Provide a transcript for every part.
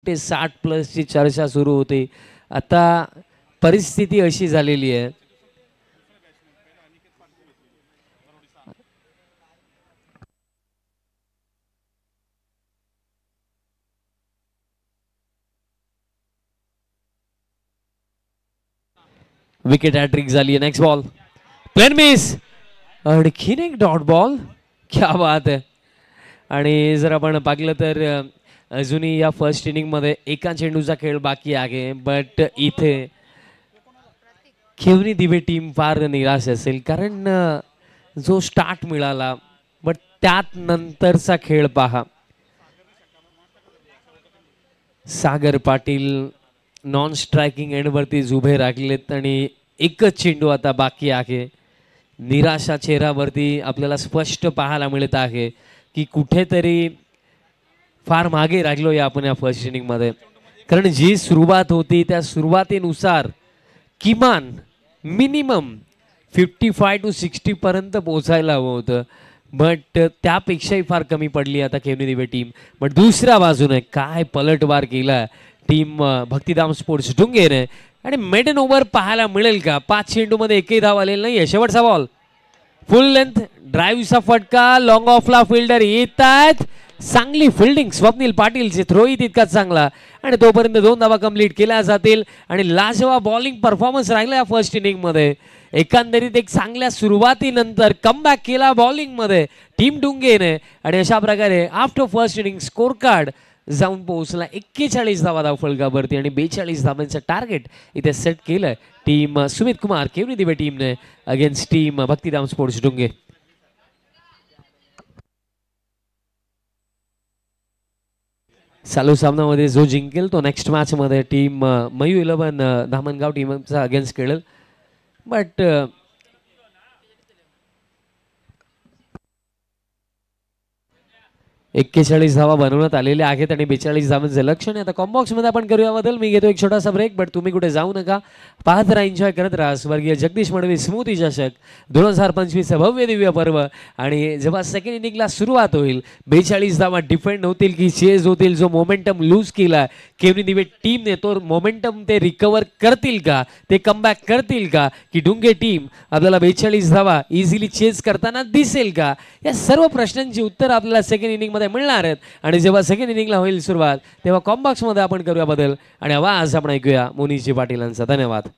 ते 60 प्लसची चर्चा सुरू होती. आता परिस्थिती अशी झालेली आहे. विकेट हॅट्रिक झाली आहे. नेक्स्ट बॉल प्लेन मिस, आणखीन एक डॉट बॉल. क्या बात आहे. आणि जर आपण पाहिलं तर अजूनही या फर्स्ट इनिंगमध्ये एका चेंडूचा खेळ बाकी आहे. बट इथे खेवणी दिवे टीम फार निराश असेल, कारण जो स्टार्ट मिळाला बट त्यात नंतरचा खेळ पहा. सागर पाटील नॉन स्ट्रायकिंग एंडवरती उभे राहिलेत आणि एकच चेंडू आता बाकी आहे. निराशा चेहऱ्यावरती आपल्याला स्पष्ट पाहायला मिळत आहे की कुठेतरी फार मागे राहिलो या आपण या फर्स्ट इनिंगमध्ये. कारण जी सुरुवात होती त्या सुरुवातीनुसार किमान मिनिमम 55 to 60 पर्यंत पोहोचायला हवं होतं. बट त्यापेक्षाही फार कमी पडली आता खेवणी दिवे टीम. बट दुसऱ्या बाजूने काय पलटवार केला टीम भक्तिधाम स्पोर्ट्स डुंगेने. आणि मेडन ओव्हर पाहायला मिळेल का? 5 चेंडूमध्ये एकही धाव आलेला नाही. शेवटचा बॉल फुल लेंथ ड्राईव्हचा फटका, लॉंग ऑफला फिल्डर येत आहेत. चांगली फिल्डिंग स्वप्नील पाटीलचे, थ्रोही तितकाच चांगला आणि तोपर्यंत 2 धावा कंप्लीट केल्या जातील. आणि लाजवाब बॉलिंग परफॉर्मन्स राहिला या फर्स्ट इनिंगमध्ये. एकंदरीत एक चांगल्या सुरुवातीनंतर कमबॅक केला बॉलिंगमध्ये टीम डुंगेने आणि अशा प्रकारे after first inning score card जाऊन पोहोचला 41 धावा धावफलकावरती आणि 42 धावांचं टार्गेट इथे सेट केलंय टीम सुमित कुमार खेवणी दिवे टीमने अगेन्स्ट टीम भक्तिधाम स्पोर्ट्स डुंगे. चालू सामन्यामध्ये जो जिंकेल तो नेक्स्ट मॅच मध्ये टीम मयू 11 धामणगाव टीमचा अगेन्स्ट खेळेल. बट 41 धावा बनवण्यात आलेल्या आहेत आणि 42 धावांचे लक्ष्य. आता कॉम्बॉक्स मध्ये आपण करूया बदल. मी घेतो एक छोटासा ब्रेक, बट तुम्ही कुठे जाऊ नका. पाहत राहा, एन्जॉय करत राहा. स्वर्गीय जगदीश मडवी स्मृती चषक 2025 भव्य दिव्य पर्व. आणि जेव्हा सेकंड इनिंगला सुरुवात होईल 42 धावा डिफेंड होतील की चेज होतील. जो मोमेंटम लूज केला खेवणी दिवे टीमने तो मोमेंटम ते रिकवर करतील का, ते कमबॅक करतील का, की डुंगे टीम आपल्याला 42 धावा इझिली चेज करताना दिसेल का? या सर्व प्रश्नांची उत्तर आपल्याला सेकंड इनिंग मिळणार आहेत. आणि जेव्हा सेकंड इनिंगला होईल सुरुवात तेव्हा कॉम्बॉक्स मध्ये आपण करूया बदल आणि आवाज आपण ऐकूया मोनीजी पाटीलांचा. धन्यवाद.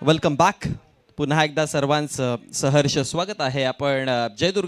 Welcome back. पुन्हा एकदा सर्वांचं सहर्ष स्वागत आहे. आपण जय दुर्गा